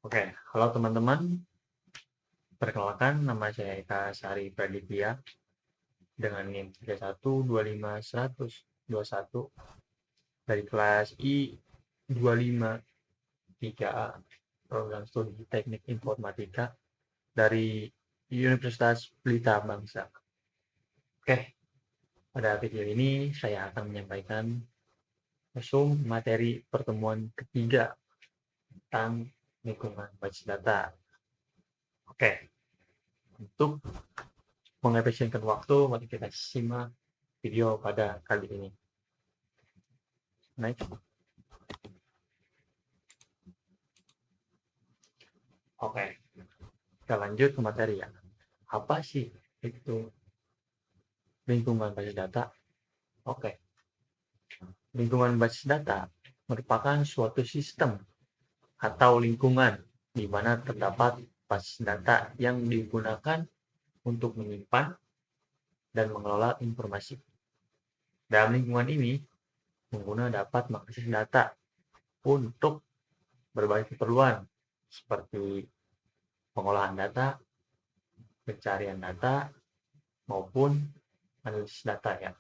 Oke, halo teman-teman. Perkenalkan, nama saya Eka Sari Praditya dengan NIM 31251121 dari kelas I25 3A Program Studi Teknik Informatika dari Universitas Pelita Bangsa. Oke, pada video ini saya akan menyampaikan materi pertemuan ketiga tentang lingkungan basis data. Oke, untuk mengefisienkan waktu, mari kita simak video pada kali ini. Next. Oke, kita lanjut ke materi ya. Apa sih itu lingkungan basis data? Oke, lingkungan basis data merupakan suatu sistem atau lingkungan di mana terdapat basis data yang digunakan untuk menyimpan dan mengelola informasi. Dalam lingkungan ini, pengguna dapat mengakses data untuk berbagai keperluan seperti pengolahan data, pencarian data, maupun analisis data ya.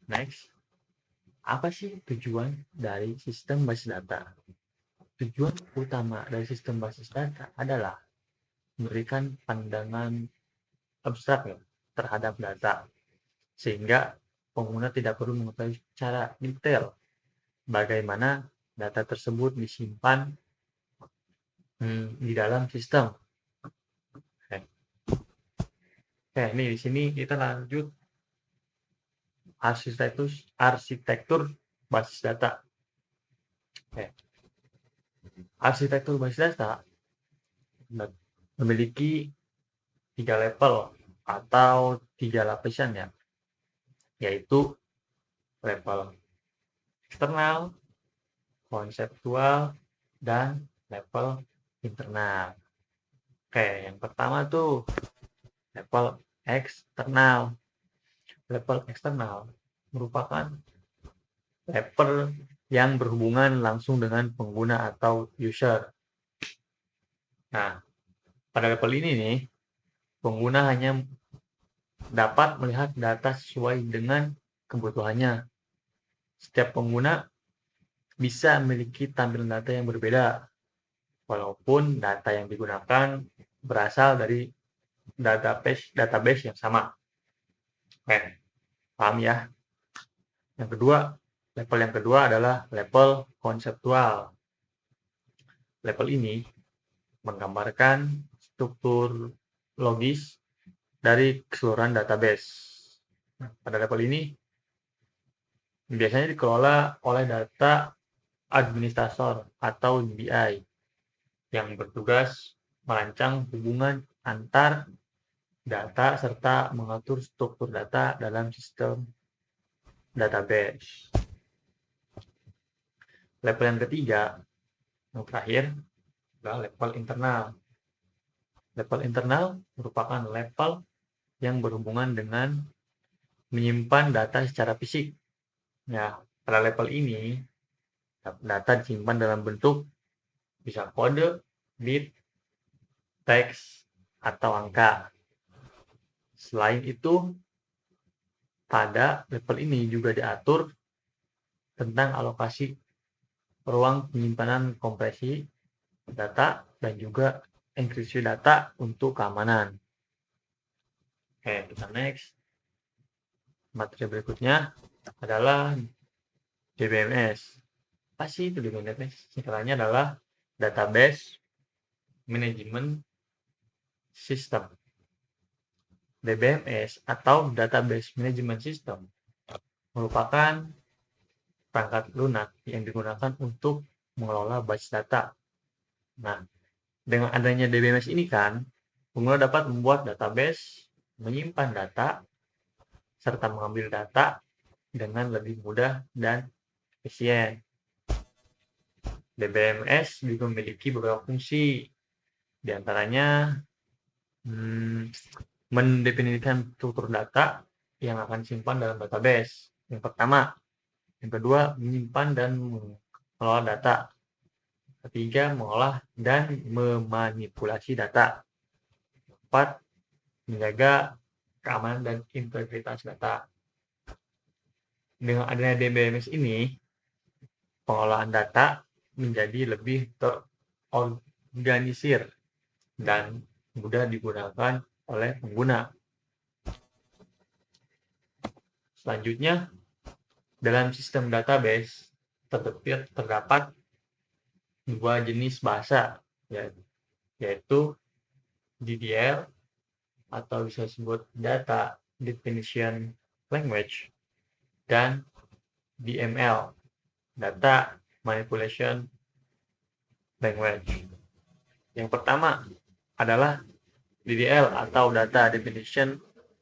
Next, apa sih tujuan dari sistem basis data? Tujuan utama dari sistem basis data adalah memberikan pandangan abstrak ya, terhadap data, sehingga pengguna tidak perlu mengetahui secara detail bagaimana data tersebut disimpan di dalam sistem. Oke, ini di sini kita lanjut arsitektur basis data. Oke. Arsitektur basis data memiliki 3 level atau 3 lapisan ya, yaitu level eksternal, konseptual, dan level internal. Oke, yang pertama tuh level eksternal. Level eksternal merupakan level yang berhubungan langsung dengan pengguna atau user. Nah, pada level ini nih, pengguna hanya dapat melihat data sesuai dengan kebutuhannya. Setiap pengguna bisa memiliki tampilan data yang berbeda, walaupun data yang digunakan berasal dari database yang sama. Oke, paham ya? Level yang kedua adalah level konseptual. Level ini menggambarkan struktur logis dari keseluruhan database. Nah, pada level ini biasanya dikelola oleh data administrator atau DBI yang bertugas merancang hubungan antar data serta mengatur struktur data dalam sistem database. Level yang ketiga, yang terakhir, adalah level internal. Level internal merupakan level yang berhubungan dengan menyimpan data secara fisik. Ya, pada level ini, data disimpan dalam bentuk bisa kode, bit, teks, atau angka. Selain itu, pada level ini juga diatur tentang alokasi ruang penyimpanan kompresi data dan juga enkripsi data untuk keamanan. Oke, kita next. Materi berikutnya adalah DBMS. Apa sih itu DBMS? Singkatannya adalah Database Management System. DBMS atau Database Management System merupakan perangkat lunak yang digunakan untuk mengelola basis data. Nah, dengan adanya DBMS ini kan, pengguna dapat membuat database, menyimpan data, serta mengambil data dengan lebih mudah dan efisien. DBMS juga memiliki beberapa fungsi, di antaranya mendefinisikan struktur data yang akan disimpan dalam database. Yang pertama. Yang kedua, menyimpan dan mengelola data. Ketiga, mengolah dan memanipulasi data. Keempat, menjaga keamanan dan integritas data. Dengan adanya DBMS ini, pengolahan data menjadi lebih terorganisir dan mudah digunakan oleh pengguna. Selanjutnya, dalam sistem database terdapat dua jenis bahasa, yaitu DDL atau bisa disebut Data Definition Language dan DML, Data Manipulation Language. Yang pertama adalah DDL atau Data Definition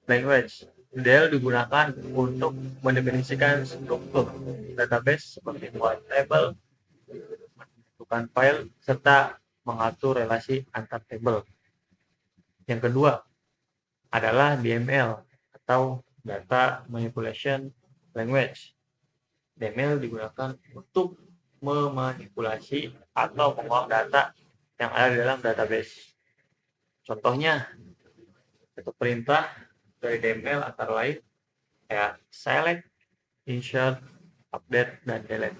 Language. DDL digunakan untuk mendefinisikan struktur database seperti file table, menentukan file, serta mengatur relasi antar tabel. Yang kedua adalah DML atau Data Manipulation Language. DML digunakan untuk memanipulasi atau mengolah data yang ada di dalam database. Contohnya, bentuk perintah dari DML antara lain kayak select, insert, update, dan delete.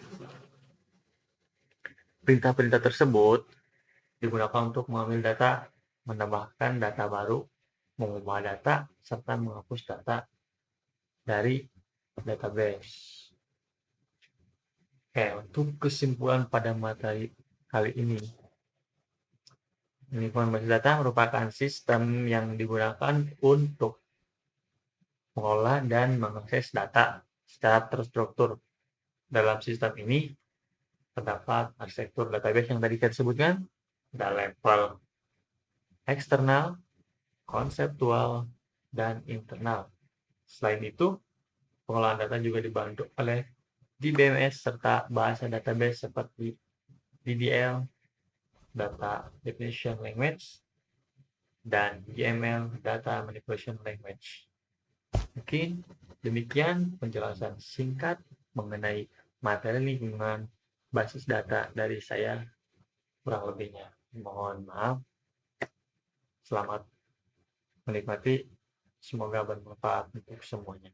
Perintah-perintah tersebut digunakan untuk mengambil data, menambahkan data baru, mengubah data, serta menghapus data dari database. Oke, untuk kesimpulan pada materi kali ini, lingkungan basis data merupakan sistem yang digunakan untuk mengolah dan mengakses data secara terstruktur. Dalam sistem ini, terdapat arsitektur database yang tadi kita sebutkan, ada level eksternal, konseptual, dan internal. Selain itu, pengolahan data juga dibantu oleh DBMS serta bahasa database seperti DDL, Data Definition Language, dan DML, Data Manipulation Language. Mungkin demikian penjelasan singkat mengenai materi lingkungan basis data dari saya, kurang lebihnya. Mohon maaf. Selamat menikmati. Semoga bermanfaat untuk semuanya.